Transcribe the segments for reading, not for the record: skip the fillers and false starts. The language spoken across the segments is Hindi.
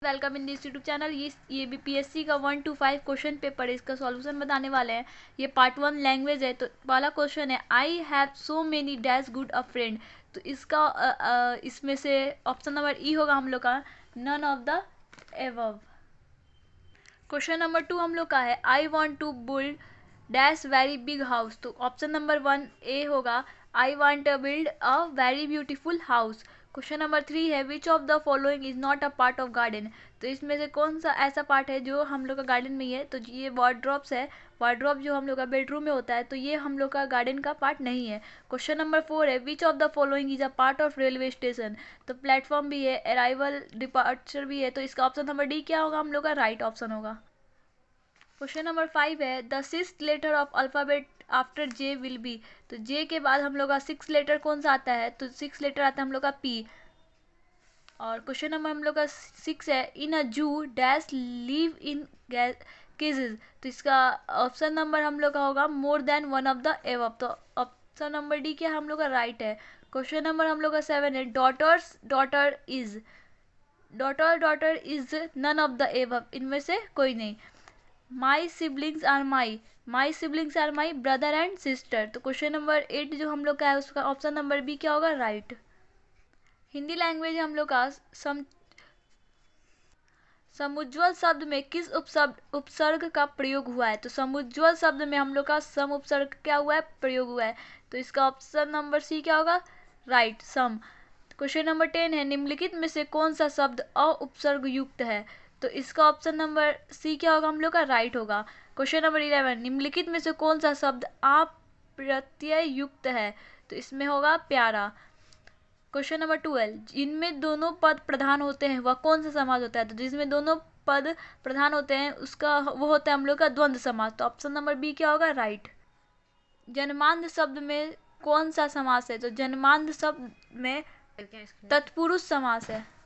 Welcome in this YouTube channel. ये बीपीएससी का 1 to 5 क्वेश्चन पेपर है, इसका सॉल्यूशन बताने वाले हैं। ये पार्ट 1 लैंग्वेज है। तो पहला क्वेश्चन है, I have so many dash good a friend. तो इसका इसमें से ऑप्शन नंबर ई होगा हम लोग का, none of the above. Question number 2 हम लोग का है, I want to build dash very big house. तो ऑप्शन नंबर 1 ए होगा, I want to build a very beautiful house. Question number 3 है, which of the following is not a part of garden. तो इसमें से कौन सा ऐसा पार्ट है जो हम लोग का गार्डन में ही है। तो ये वार्डरोब्स है। वार्डरोब जो हम लोग का बेडरूम में होता है, तो ये हम लोग का गार्डन का पार्ट नहीं है। क्वेश्चन नंबर 4 है, which of the following is a part of railway station. तो प्लेटफॉर्म भी है, अराइवल डिपार्चर भी है। तो इसका ऑप्शन नंबर डी क्या होगा हम लोग का, राइट ऑप्शन होगा। क्वेश्चन नंबर 5 है, the sixth letter of alphabet after J will be. तो जे के बाद हम लोग का 6 लेटर कौन सा आता है। तो 6 लेटर आता है हम लोग का पी। और क्वेश्चन नंबर हम लोग का 6 है, इन अ जू डैश लिव इन केजेस। तो इसका ऑप्शन नंबर हम लोग का होगा, मोर than one of the above. तो ऑप्शन नंबर डी क्या हम लोग का, राइट है। क्वेश्चन नंबर हम लोग का 7 है, daughter is none of the above. इनमें से कोई नहीं। My siblings are my brother and sister. तो क्वेश्चन नंबर 8 जो हम लोग का है, उसका ऑप्शन नंबर बी क्या होगा, राइट। हिंदी लैंग्वेज हम लोग का समुज्ज्वल शब्द में किस उपसर्ग का प्रयोग हुआ है। तो समुज्ज्वल शब्द में हम लोग का सम उपसर्ग क्या हुआ है, प्रयोग हुआ है। तो इसका ऑप्शन नंबर सी क्या होगा, राइट, सम। क्वेश्चन नंबर 10 है, निम्नलिखित में से कौन सा शब्द उपसर्ग युक्त है। तो इसका ऑप्शन नंबर सी क्या होगा हम लोग का, राइट होगा। क्वेश्चन नंबर 11, निम्नलिखित में से कौन सा शब्द प्रत्यय युक्त है। तो इसमें होगा प्यारा। क्वेश्चन नंबर 12, जिनमें दोनों पद प्रधान होते हैं वह कौन सा समास होता है। तो जिसमें दोनों पद प्रधान होते हैं उसका वो होता है हम लोग का द्वंद्व समास। तो ऑप्शन नंबर बी क्या होगा, राइट। जन्मांध शब्द में कौन सा समास है। तो जन्मांध शब्द में तत्पुरुष समास है।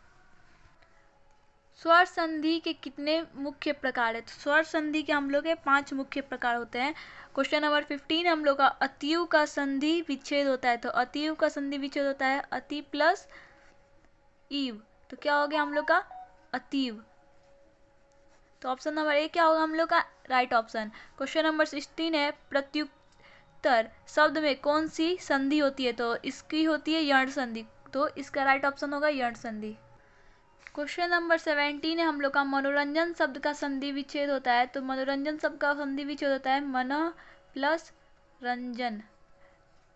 स्वर संधि के कितने मुख्य प्रकार है। तो स्वर संधि के हम लोग के 5 मुख्य प्रकार होते हैं। क्वेश्चन नंबर 15 हम लोग का, अतियु का संधि विच्छेद होता है। तो अतियु का संधि विच्छेद होता है अति प्लस ईव। तो क्या हो गया हम लोग का, अतीव। तो ऑप्शन नंबर ए क्या होगा हम लोग का, राइट ऑप्शन। क्वेश्चन नंबर 16 है, प्रत्युत्तर शब्द में कौन सी संधि होती है। तो इसकी होती है यर्ण संधि। तो इसका राइट ऑप्शन होगा यर्ण संधि। क्वेश्चन नंबर 17 है हम लोग का, मनोरंजन शब्द का संधि विच्छेद होता है। तो मनोरंजन शब्द का संधि विच्छेद होता है मन प्लस रंजन।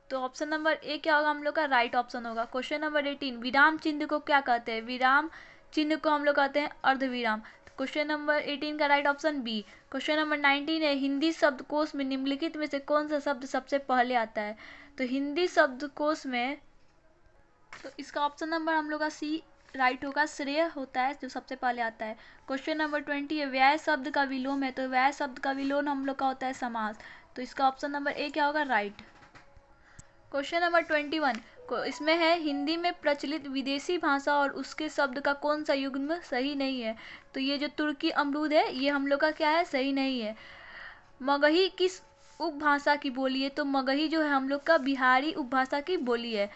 तो ऑप्शन नंबर ए क्या होगा हम लोग का, राइट ऑप्शन होगा। क्वेश्चन नंबर 18, विराम चिन्ह को क्या कहते हैं। विराम चिन्ह को हम लोग कहते हैं अर्धविराम। क्वेश्चन नंबर 18 का right option B. Question number 19 है, हिंदी शब्दकोश में निम्नलिखित में से कौन सा शब्द सबसे पहले आता है। तो हिंदी शब्दकोश में, तो इसका ऑप्शन नंबर हम लोग का सी राइट होगा, श्रेय होता है जो सबसे पहले आता है। क्वेश्चन नंबर 20 है, व्याय शब्द का विलोम है। तो व्याय शब्द का विलोम हम लोग का होता है समास। तो इसका ऑप्शन नंबर ए क्या होगा, राइट। क्वेश्चन नंबर 21 को इसमें है, हिंदी में प्रचलित विदेशी भाषा और उसके शब्द का कौन सा युग्म सही नहीं है। तो ये जो तुर्की अमरूद है, ये हम लोग का क्या है, सही नहीं है। मगही किस उपभाषा की बोली है। तो मगही जो है हम लोग का बिहारी उपभाषा की बोली है।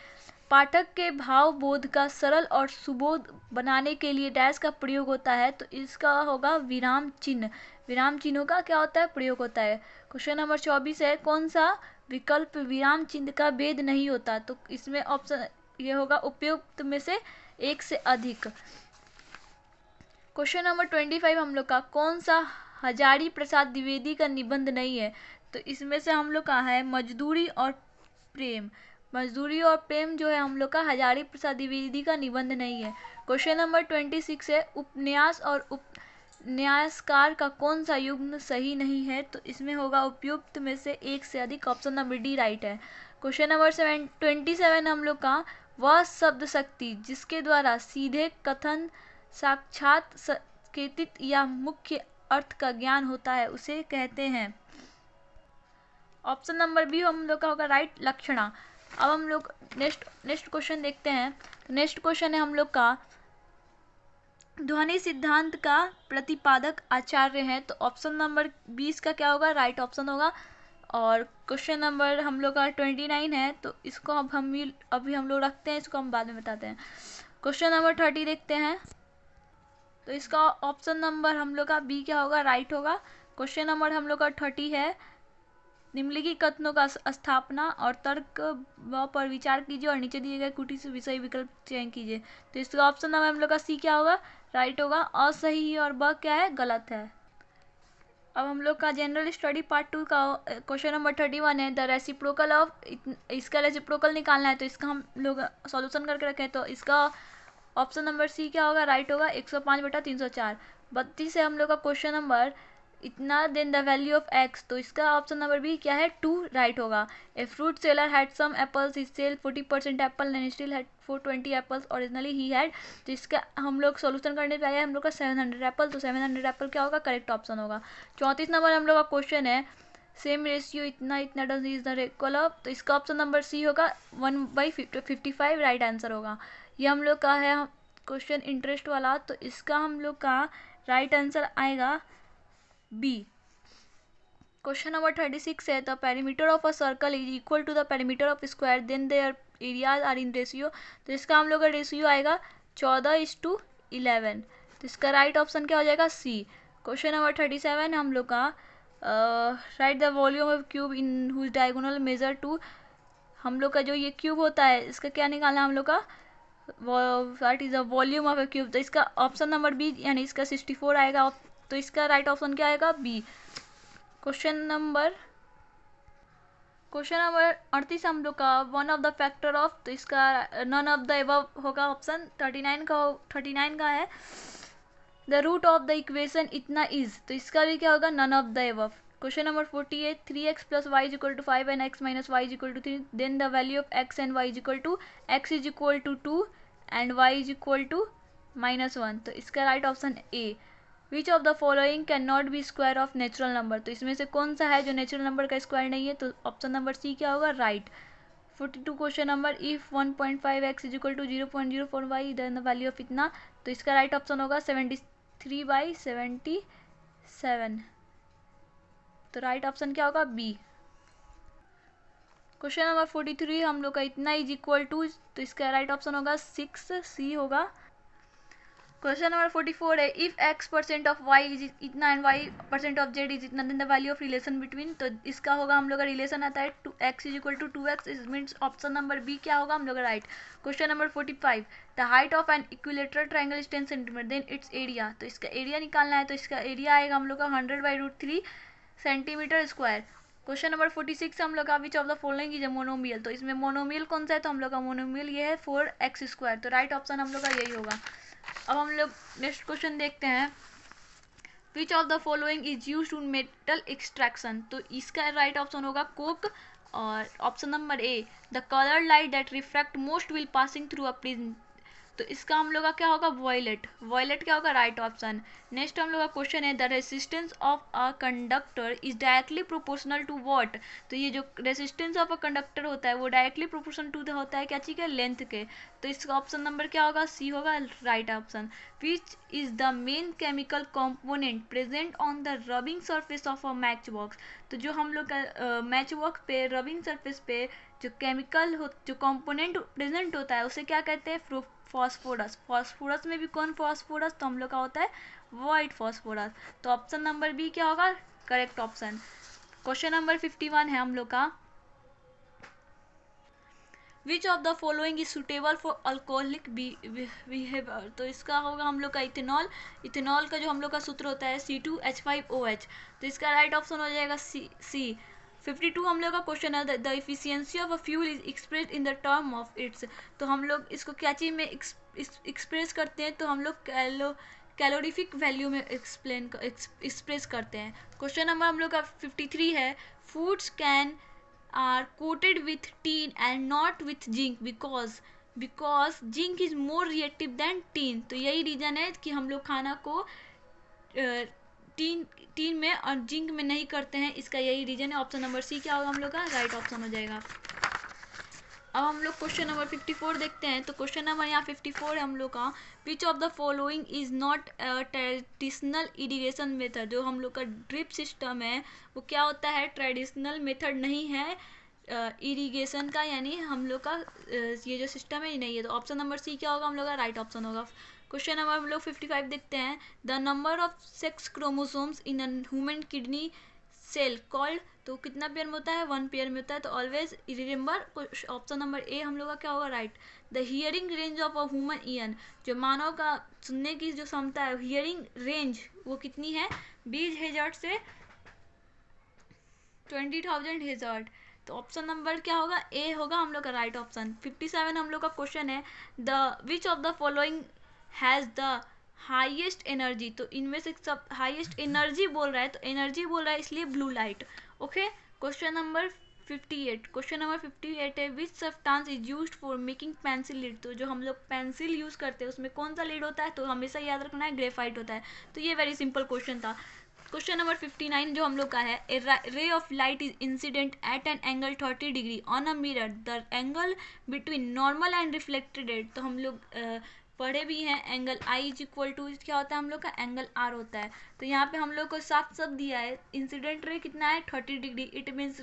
पाठक के भाव बोध का सरल और सुबोध बनाने के लिए डैश का प्रयोग होता है। तो इसका होगा विराम चिन्ह। विराम चिन्हों का क्या होता है, प्रयोग होता है। क्वेश्चन नंबर 24 है, कौन सा विकल्प विराम चिन्ह का भेद नहीं होता। तो इसमें ऑप्शन ये होगा, उपयुक्त में से एक से अधिक। क्वेश्चन नंबर 25 हम लोग का, कौन सा हजारी प्रसाद द्विवेदी का निबंध नहीं है। तो इसमें से हम लोग का है मजदूरी और प्रेम। मजदूरी और प्रेम जो है हम लोग का हजारी प्रसाद द्विवेदी का निबंध नहीं है। क्वेश्चन नंबर 26 है, उपन्यास और उपन्यासकार का कौन सा युग्म सही नहीं है। तो इसमें होगा उपयुक्त में से एक से अधिक। ऑप्शन नंबर डी राइट है। क्वेश्चन नंबर 27 हम लोग का, वह शब्द शक्ति जिसके द्वारा सीधे कथन, साक्षात संकेतित या मुख्य अर्थ का ज्ञान होता है उसे कहते हैं। ऑप्शन नंबर बी हम लोग का होगा राइट, लक्षणा। अब हम लोग नेक्स्ट क्वेश्चन देखते हैं। नेक्स्ट क्वेश्चन है हम लोग का, ध्वनि सिद्धांत का प्रतिपादक आचार्य है। तो ऑप्शन नंबर 20 का क्या होगा, राइट ऑप्शन होगा। और क्वेश्चन नंबर हम लोग का 29 है। तो इसको अब अभी हम लोग रखते हैं, इसको हम बाद में बताते हैं। क्वेश्चन नंबर 30 देखते हैं। तो इसका ऑप्शन नंबर हम लोग का बी क्या होगा, राइट होगा। क्वेश्चन नंबर हम लोग का 30 है, निम्नलिखित कथनों का स्थापना और तर्क पर विचार कीजिए और नीचे दिए गए कुटी से विषय विकल्प चयन कीजिए। तो इसका ऑप्शन नंबर हम लोग का सी क्या होगा, राइट होगा। असही और ब क्या है, गलत है। अब हम लोग का जनरल स्टडी पार्ट 2 का क्वेश्चन नंबर 31 है, द रेसिप्रोकल ऑफ, इसका रेसिप्रोकल निकालना है। तो इसका हम लोग सॉल्यूशन करके रखे हैं। तो इसका ऑप्शन नंबर सी क्या होगा, राइट होगा। 105/304। 32 है हम लोग का क्वेश्चन नंबर, इतना then the value of X. तो इसका ऑप्शन नंबर बी क्या है, 2, राइट होगा। A fruit seller had some apples, he sell 40% apple and still had 420 apples originally he had. तो इसका हम लोग सोल्यूशन करने पे आया हम लोग का 700 एप्पल। तो 700 एप्पल क्या होगा, करेक्ट ऑप्शन होगा। 34 नंबर हम लोग का क्वेश्चन है, सेम रेशियो इतना इतना does is the equal of. तो इसका ऑप्शन नंबर सी होगा, 1/55, राइट आंसर होगा। ये हम लोग का है क्वेश्चन इंटरेस्ट वाला। तो इसका हम लोग का राइट आंसर आएगा बी। क्वेश्चन नंबर 36 है, the perimeter of a circle is equal to the perimeter of square then their areas are in ratio. तो इसका हम लोग का रेशियो आएगा 14:11। तो इसका राइट ऑप्शन क्या हो जाएगा, सी। क्वेश्चन नंबर 37 हम लोग का, write the volume of cube in whose diagonal measure 2। हम लोग का जो ये क्यूब होता है इसका क्या निकालना है हम लोग का, what is the volume of a cube. तो इसका ऑप्शन नंबर बी यानी इसका 64 आएगा। तो इसका राइट ऑप्शन क्या आएगा, बी। क्वेश्चन नंबर 38 हम लोग का, one of the factor of. तो इसका नन ऑफ द एबव होगा ऑप्शन। 39 का है, the root of the equation इतना इज। तो इसका भी क्या होगा, none of the above. Question number 48, 3x + y = 5 and x - y = 3, then the value of x and y = x = 2 and y = -1। तो इसका right option A. Which of the following can not be square of natural number. तो इसमें से कौन सा है जो नेचुरल नंबर का स्क्वायर नहीं है। तो ऑप्शन नंबर सी क्या होगा, right. 42 question number, if 1.5x = 0.04y then the value of इतना। तो इसका राइट ऑप्शन होगा 73/77। तो राइट ऑप्शन क्या होगा, बी। क्वेश्चन नंबर 43 हम लोग का, इतना इज इक्वल टू। तो इसका राइट ऑप्शन होगा 6, सी होगा। क्वेश्चन नंबर 44 है, if x% of y is इतना and y% of z is इतना then the value of relation between. तो इसका होगा हम लोग का रिलेशन आता है x = 2x, इस मीन्स ऑप्शन नंबर बी क्या होगा हम लोग का right. Question number 45, the height of an equilateral triangle is 10 centimetre then its area. तो इसका एरिया निकालना है। तो इसका एरिया आएगा हम लोग का 100/√3 सेंटीमीटर स्क्वायर। क्वेश्चन नंबर 46 हम लोग का, विच of the following is a monomial. तो इसमें मोनोमियल कौन सा है, तो हम लोग का मोनोमियल ये है 4x²। तो राइट ऑप्शन हम लोग का यही होगा। अब हम लोग नेक्स्ट क्वेश्चन देखते हैं, which of the following is used to metal extraction. तो इसका राइट ऑप्शन होगा कोक। और option number A, the colour light that refract most will passing through a prism. तो इसका हम लोग का क्या होगा, वॉयलेट। वॉयलेट क्या होगा, राइट ऑप्शन। नेक्स्ट हम लोग का क्वेश्चन है, the resistance of a conductor is directly proportional to what. तो ये जो रेसिस्टेंस ऑफ अ कंडक्टर होता है वो डायरेक्टली प्रोपोर्शनल टू होता है क्या चीज के, लेंथ के। तो इसका ऑप्शन नंबर क्या होगा, सी होगा, right option. Which is the main chemical component present on the rubbing surface of a match box. तो जो हम लोग का मैच बॉक्स पे रबिंग सर्फेस पे जो केमिकल जो कॉम्पोनेंट प्रेजेंट होता है उसे क्या कहते हैं, फॉस्फोरस। फॉस्फोरस में भी कौन फॉस्फोरस, तो हम लोग का होता है व्हाइट फॉस्फोरस। तो ऑप्शन नंबर बी क्या होगा, करेक्ट ऑप्शन। क्वेश्चन नंबर 51 है हम लोग का, विच of the following is suitable for alcoholic behaviour. तो इसका होगा हम लोग का इथेनॉल। इथेनॉल का जो हम लोग का सूत्र होता है C2H5OH। तो इसका राइट ऑप्शन हो जाएगा सी। 52 हम लोग का क्वेश्चन है, the efficiency of a fuel is expressed in the term of its. तो हम लोग इसको क्या चीज में एक्सप्रेस करते हैं, तो हम लोग कैलोरीफिक वैल्यू में एक्सप्रेस करते हैं। क्वेश्चन नंबर हम लोग का 53 है, foods can are coated with tin and not with zinc because zinc is more reactive than tin। तो यही रीजन है कि हम लोग खाना को टीन में और जिंक में नहीं करते हैं, इसका यही रीजन है। ऑप्शन नंबर सी क्या होगा हम लोग का, राइट ऑप्शन हो जाएगा। अब हम लोग क्वेश्चन नंबर 54 देखते हैं। तो क्वेश्चन नंबर यहाँ 54 है हम लोग का, विच of the following is not traditional irrigation method. जो हम लोग का ड्रिप सिस्टम है वो क्या होता है, ट्रेडिशनल मेथड नहीं है इरिगेशन का, यानी हम लोग का ये जो सिस्टम है ये नहीं है। तो ऑप्शन नंबर सी क्या होगा हम लोग का, राइट ऑप्शन होगा। क्वेश्चन नंबर हम लोग 55 देखते हैं। The number of sex chromosomes in human kidney cell called, तो कितना पेयर में होता है, 1 पेयर में होता है। तो ऑलवेज रिमेंबर ऑप्शन नंबर ए हम लोग का क्या होगा, right. The hearing range of a human ear, जो मानव का सुनने की जो क्षमता है, हियरिंग रेंज वो कितनी है, 20,000 से 20,000 हेजर्ट। तो ऑप्शन नंबर क्या होगा, ए होगा हम लोग का राइट ऑप्शन। 57 हम लोग का क्वेश्चन है। The which of the following has the highest energy, तो इनमें से सब हाईएस्ट एनर्जी बोल रहा है, तो एनर्जी बोल रहा है इसलिए blue light. Okay, question number 58, question number 58 है which substance is used for making pencil lead, तो जो हम लोग पेंसिल यूज़ करते हैं उसमें कौन सा लीड होता है, तो हमेशा याद रखना है ग्रेफाइट होता है। तो ये वेरी सिंपल क्वेश्चन था। क्वेश्चन नंबर 59 जो हम लोग का है, a ray of light is incident at an angle 30 degree on a mirror, the angle between normal and reflected ray, तो हम लोग पढ़े भी हैं angle i is equal to क्या होता है हम लोग का, एंगल आर होता है। तो यहाँ पे हम लोग को साफ साफ दिया है इंसिडेंट रे कितना है 30 डिग्री, इट मीन्स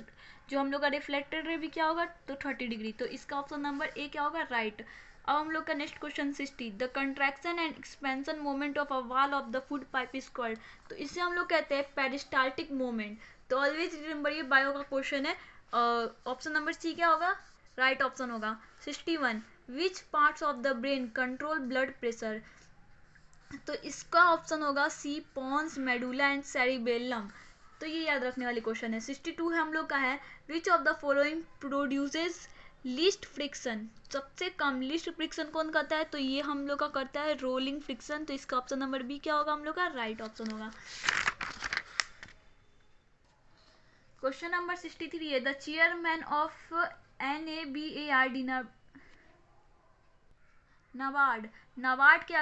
जो हम लोग का रिफ्लेक्टेड रे भी क्या होगा, तो 30 डिग्री। तो इसका ऑप्शन नंबर ए क्या होगा, राइट। अब हम लोग का next question 60, the contraction and expansion moment of a wall of the food pipe is called, तो इसे हम लोग कहते हैं पेरिस्टाल्टिक मोमेंट। तो ऑलवेज रिमेंबर ये बायो का क्वेश्चन है। ऑप्शन नंबर सी क्या होगा, राइट ऑप्शन होगा। 61, which parts of the brain control blood pressure, तो इसका ऑप्शन होगा सी, पॉन्स, मेडुला एंड सेरिबेलम। तो ये याद रखने वाली क्वेश्चन है। 62 है हम लोग का है, which of the following produces least friction, सबसे कम लीस्ट फ्रिक्शन कौन करता है, तो ये हम लोग का करता है रोलिंग फ्रिक्शन। तो इसका ऑप्शन नंबर बी क्या होगा हम लोग का, राइट ऑप्शन होगा। क्वेश्चन नंबर 63 है, the chairman of NABARD NABARD, NABARD के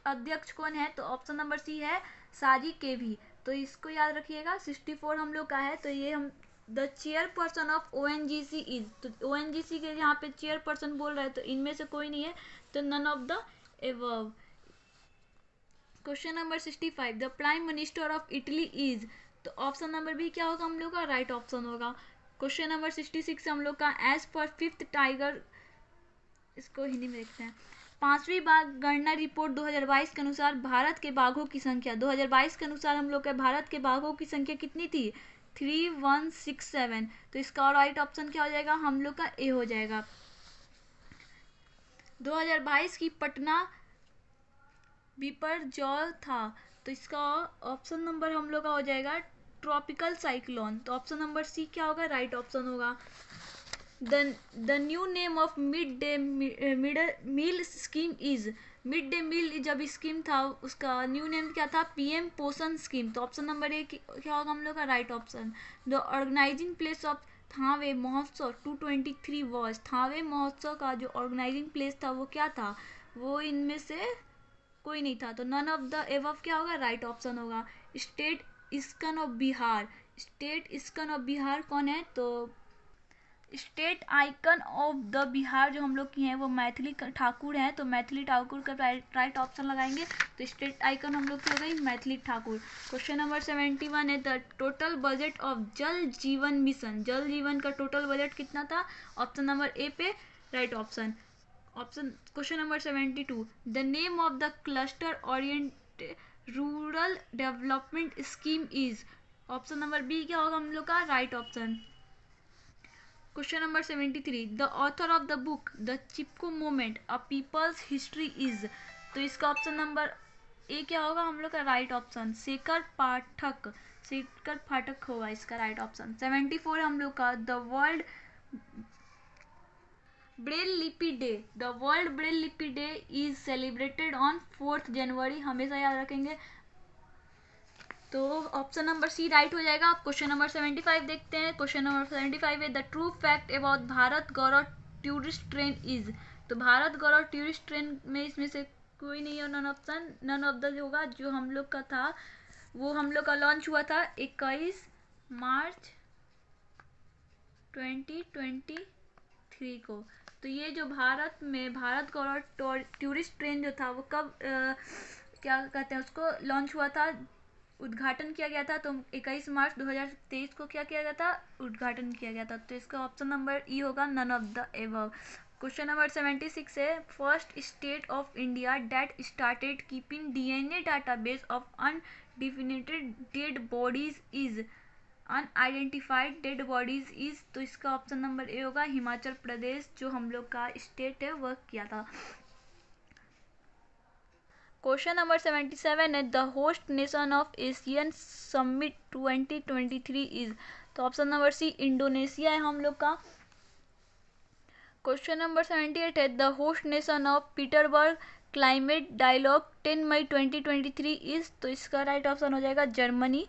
अध्यक्ष कौन है, तो ऑप्शन नंबर सी है साजी केवी। तो इसको याद रखिएगा। 64 हम लोग का है, तो ये हम the chairperson of ONGC is, तो ONGC के यहाँ पे चेयरपर्सन बोल रहे हैं, तो इनमें से कोई नहीं है, तो none of the above. Question number 65, the prime minister of Italy is, तो ऑप्शन नंबर बी क्या होगा हम लोग का, राइट ऑप्शन होगा। क्वेश्चन नंबर 66 हम लोग का, एज पर फिफ्थ टाइगर, इसको हिंदी में देखते हैं, पांचवी बाघ गणना रिपोर्ट 2022 के अनुसार भारत के बाघों की संख्या, 2022 के अनुसार हम लोग के भारत के बाघों की संख्या कितनी थी, 3167। तो इसका राइट ऑप्शन क्या हो जाएगा हम लोग का, ए हो जाएगा। 2022 की पटना बिपरजॉय था, तो इसका ऑप्शन नंबर हम लोग का हो जाएगा ट्रॉपिकल साइक्लोन। तो ऑप्शन नंबर सी क्या होगा, राइट ऑप्शन होगा। The new name of mid day meal scheme is, mid day meal जब स्कीम था उसका न्यू नेम क्या था, PM पोषण स्कीम। तो ऑप्शन नंबर ए क्या होगा हम लोग का, right option. The organising place of Thawe Mahotsav 223 was, Thawe महोत्सव का जो ऑर्गेनाइजिंग प्लेस था वो क्या था, वो इनमें से कोई नहीं था। तो नन ऑफ द एबव क्या होगा, राइट ऑप्शन होगा। State ISKCON of Bihar, state ISKCON of Bihar कौन है, तो state icon of the Bihar जो हम लोग की हैं वो मैथिली ठाकुर हैं, तो मैथिली ठाकुर का राइट ऑप्शन लगाएंगे। तो स्टेट आइकन हम लोग की हो गई मैथिली ठाकुर। क्वेश्चन नंबर 71 है, द टोटल बजट ऑफ जल जीवन मिशन, जल जीवन का टोटल बजट कितना था, ऑप्शन नंबर ए पे right option. Question number 72, the name of the cluster orient rural development scheme is, option number B क्या होगा हम लोग का, right option. Question number 73, the author of the book the Chipko movement a people's history is, तो इसका ऑप्शन नंबर ए क्या होगा हम लोग का, राइट ऑप्शन। शेखर पाठक, शेखर पाठक होगा इसका राइट ऑप्शन। 74 हम लोग का, द वर्ल्ड ब्रेल लिपि डे, द वर्ल्ड ब्रेल लिपि डे इज सेलिब्रेटेड ऑन 4 जनवरी, हमेशा याद रखेंगे। तो ऑप्शन नंबर सी राइट हो जाएगा। क्वेश्चन नंबर 75 देखते हैं। क्वेश्चन नंबर 75 है, the true fact about Bharat Gaurav tourist train is, तो भारत गौरव टूरिस्ट ट्रेन में इसमें से कोई नहीं है, none option, none of the होगा। जो हम लोग का था वो हम लोग का लॉन्च हुआ था 21 मार्च 2023 को। तो ये जो भारत में भारत गौरव टूरिस्ट ट्रेन जो था वो कब क्या कहते हैं उसको लॉन्च हुआ था, उद्घाटन किया गया था, तो 21 मार्च 2023 को क्या किया गया था, उद्घाटन किया गया था। तो इसका ऑप्शन नंबर ई होगा, none of the above. Question number 76 है first state of India that started keeping DNA database of undefined dead bodies is unidentified dead bodies is. तो इसका ऑप्शन नंबर ए होगा हिमाचल प्रदेश, जो हम लोग का स्टेट है वह किया था। क्वेश्चन नंबर 77 है the host nation of Asian summit 2023 is. तो ऑप्शन नंबर सी इंडोनेशिया है हम लोग का। क्वेश्चन नंबर 78 है the host nation of Petersberg climate dialogue 10 May 2023 is. तो इसका राइट ऑप्शन हो जाएगा Germany.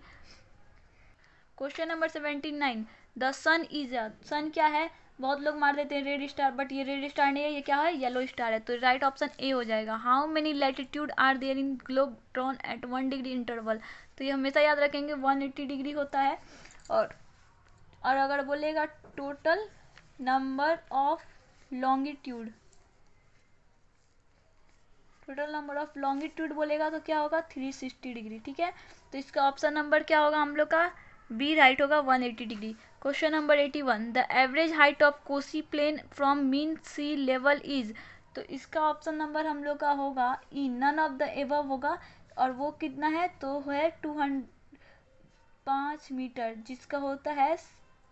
Question number 79 the sun is a, sun क्या है? बहुत लोग मार देते हैं रेड स्टार, बट ये रेड स्टार नहीं है, ये क्या है? येलो स्टार है। तो राइट ऑप्शन ए हो जाएगा। How many latitude are there in globe drawn at 1 degree interval. तो ये हमेशा याद रखेंगे 180 डिग्री होता है। और अगर बोलेगा total number of longitude, total number of longitude बोलेगा तो क्या होगा 360 डिग्री। ठीक है, तो इसका ऑप्शन नंबर क्या होगा हम लोग का? बी राइट होगा 180 degree. Question number 81 the average height of Kosi plain from mean sea level is. तो इसका ऑप्शन नंबर हम लोग का होगा E, none of the above होगा। और वो कितना है? तो है 205 मीटर, जिसका होता है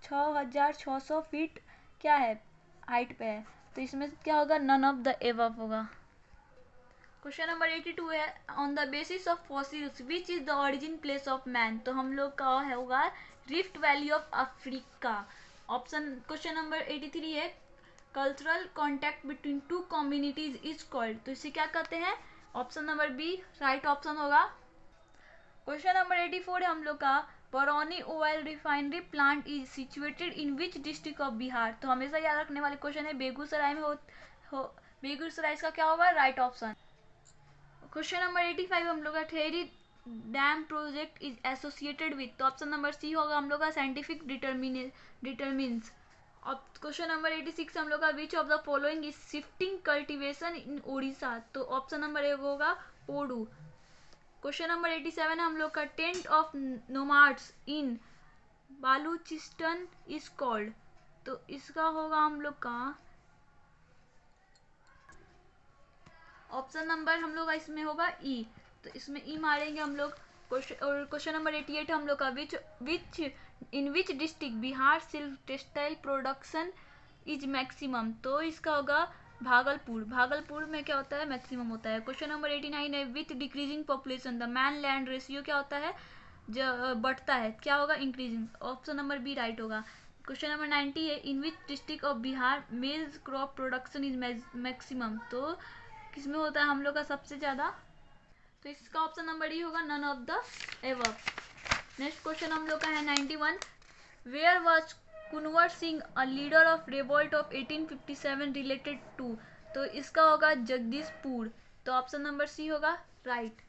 6600 फीट क्या है हाइट पे है। तो इसमें क्या होगा? नन ऑफ द एबव होगा। क्वेश्चन नंबर 82 है on the basis of fossils which is the origin place of man. तो हम लोग का होगा rift valley of Africa. Option question number 83 है cultural contact between two communities is called. तो इसे क्या कहते हैं? Option number B right option होगा। क्वेश्चन नंबर 84 है हम लोग का Barauni oil refinery plant is situated in which district of Bihar. तो हमेशा याद रखने वाले क्वेश्चन है बेगूसराय में हो बेगूसराय इसका क्या होगा? Right option. क्वेश्चन नंबर 85 हम लोग का Tehri dam project is associated with. तो ऑप्शन नंबर सी होगा हम लोग का साइंटिफिक डिटरमिन्स। क्वेश्चन नंबर 86 हम लोग का विच of the following is shifting cultivation in Odisha. तो ऑप्शन नंबर ए होगा पोडू। क्वेश्चन नंबर 87 हम लोग का tent of nomads in Balochistan is called. तो इसका होगा हम लोग का ऑप्शन नंबर हम लोग का इसमें होगा ई। तो इसमें ई मारेंगे हम लोग। क्वेश्चन नंबर 88 हम लोग का which in which district Bihar silk textile production is maximum. तो इसका होगा भागलपुर। भागलपुर में क्या होता है? मैक्सिमम होता है। क्वेश्चन नंबर 89 है with decreasing population the man land ratio क्या होता है? जो बढ़ता है, क्या होगा? Increasing. Option number B right होगा। क्वेश्चन नंबर 90 है in which district of Bihar maize crop production is maximum. तो किसमें होता है हम लोग का सबसे ज़्यादा? तो इसका ऑप्शन नंबर डी होगा none of the above. Next question हम लोग का है 91 where was Kunwar Singh a leader of revolt of 1857 related to. तो इसका होगा जगदीशपुर। तो ऑप्शन नंबर सी होगा right.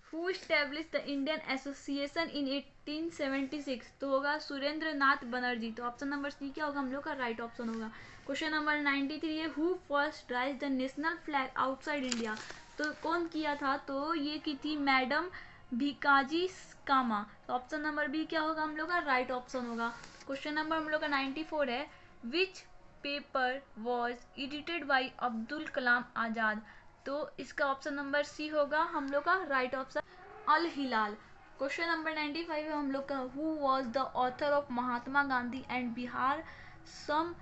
Who establish the Indian association in 1876। तो होगा सुरेंद्र नाथ बनर्जी। तो ऑप्शन नंबर सी क्या होगा हम लोग का? राइट ऑप्शन होगा। क्वेश्चन नंबर 93 है who first rise the national flag outside India. तो कौन किया था? तो ये की थी मैडम भिकाजी कामा। तो ऑप्शन नंबर बी क्या होगा हम लोग का? राइट ऑप्शन होगा। क्वेश्चन नंबर हम लोग का 94 है which paper was edited by Abdul Kalam Azad. तो इसका ऑप्शन नंबर सी होगा हम लोग का right option Al Hilal. Question number 95 है हम लोग का who was the author of Mahatma Gandhi and Bihar some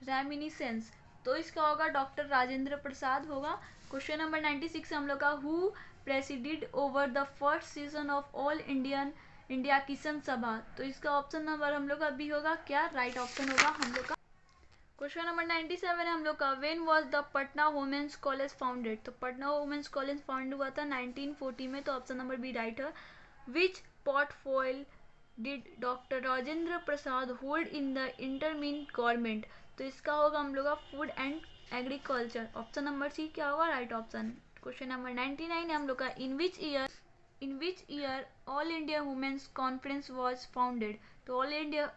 reminiscence. तो इसका होगा डॉक्टर राजेंद्र प्रसाद होगा। क्वेश्चन नंबर 96 हम लोग का who preceded over the first season of all India किसान सभा। तो इसका ऑप्शन नंबर हम लोग का बी होगा क्या? राइट ऑप्शन होगा हम लोग का। क्वेश्चन नंबर 97 है हम लोग का when was the Patna women's college founded. तो पटना वुमेन्स कॉलेज फाउंड हुआ था 1940 में। तो ऑप्शन नंबर बी राइट है। Which portfolio did doctor Rajendra Prasad hold in the interim government. तो इसका होगा हम लोग का food and agriculture. Option number C क्या होगा? Right option. क्वेश्चन नंबर 99 है हम लोग का in which year all India women's conference was founded. तो ऑल इंडिया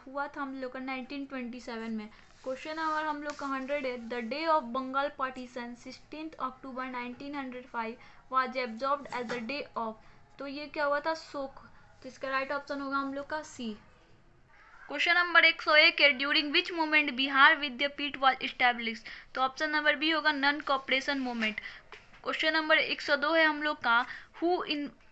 हुआ था हम लोग का 1927 में। क्वेश्चन नंबर हम लोग का 100 है the day of Bengal partition 16 October 1905 was absorbed as the day of. तो ये क्या हुआ था? शोक। तो इसका राइट ऑप्शन होगा हम लोग का सी। क्वेश्चन नंबर 101 है, during which movement Bihar Vidyapith was establish. तो ऑप्शन नंबर बी होगा non cooperation movement. Question number 102 है हम लोग का, who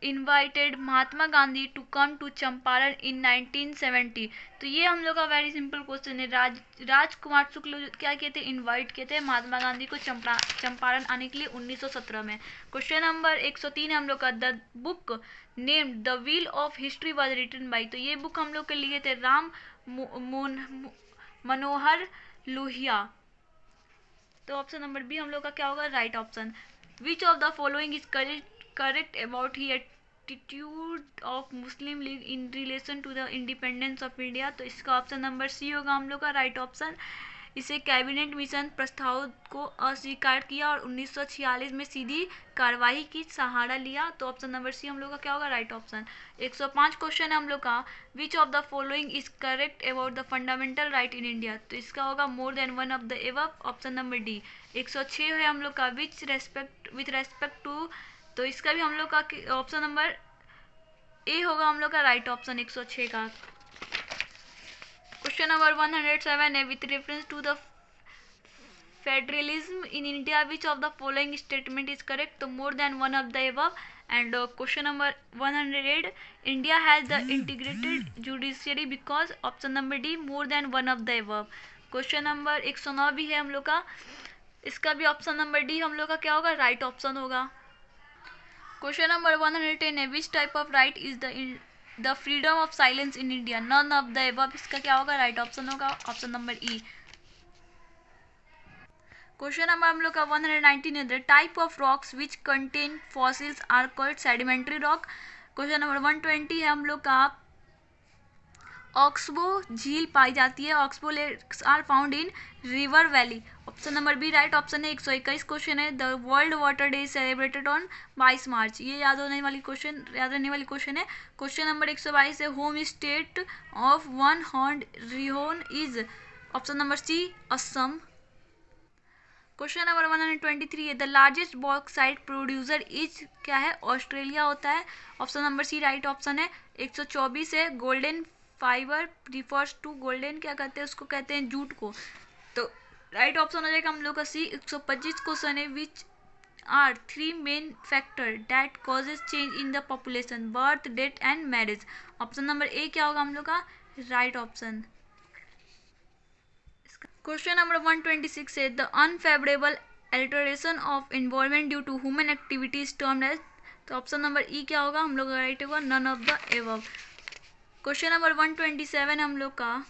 invited Mahatma Gandhi to come to Champaran in 1970। तो ये हम लोग का वेरी सिंपल क्वेश्चन है। राजकुमार शुक्ल क्या किए थे, इनवाइट किए थे महात्मा गांधी को चंपारण आने के लिए 1917 में। क्वेश्चन नंबर 103 है हम लोग का, the book named the wheel of history was written by. तो ये बुक हम लोग के लिए थे राम मनोहर लोहिया। तो ऑप्शन नंबर बी हम लोग का क्या होगा, right option. Which of the following is correct about ही attitude of Muslim League in relation to the independence of India. तो इसका ऑप्शन नंबर सी होगा हम लोग का राइट ऑप्शन। इसे कैबिनेट मिशन प्रस्ताव को अस्वीकार किया और 1946 में सीधी कार्रवाई की सहारा लिया। तो ऑप्शन नंबर सी हम लोग का क्या होगा, राइट ऑप्शन। 105 क्वेश्चन है हम लोग का, विच of the following is correct about the fundamental right in India. तो इसका होगा मोर than one of the above, option number D. 106 है हम लोग का, विच विथ रेस्पेक्ट टू। तो इसका भी हम लोग का ऑप्शन नंबर ए होगा हम लोग का राइट ऑप्शन 106 का। क्वेश्चन नंबर 107 है, with reference to the federalism in India which of the following statement is correct. तो more than one of the above. And question number 108, India has the integrated judiciary because, option number D more than one of the above. Question number 109 भी है हम लोग का, इसका भी ऑप्शन नंबर डी हम लोग का क्या होगा, राइट ऑप्शन होगा। क्वेश्चन नंबर 110 है, which type of right is the freedom of silence in India, none of the above. इसका क्या होगा, राइट ऑप्शन होगा, option number E. Question number हम लोग का 119 है, the type of rocks which contain fossils are called sedimentary rock. Question number 120 है हम लोग का, ऑक्सबो झील पाई जाती है, oxbow lakes are found in river valley. Option number B right option है। 121 क्वेश्चन है, the world water day celebrated on 22 March. ये याद रहने वाली क्वेश्चन है। क्वेश्चन नंबर 122 है, home state of one horn rhino is, option number C Assam. Question number 123 है, the largest bauxite producer is, क्या है, ऑस्ट्रेलिया होता है, option number C right option है। 124 है, golden fibre refers to, golden क्या कहते हैं उसको, कहते हैं जूट को। तो राइट ऑप्शन हो जाएगा हम लोग का सी। 125 क्वेश्चन है, which are three main factor that causes change in the population, birth, death and marriage. Option number A क्या होगा हम लोग का, राइट ऑप्शन। क्वेश्चन नंबर 126 है, the unfavourable alteration of environment due to human activities termed as. तो ऑप्शन नंबर ई क्या होगा हम लोग का, राइट होगा, none of the above. Question number 127 हम लोग का,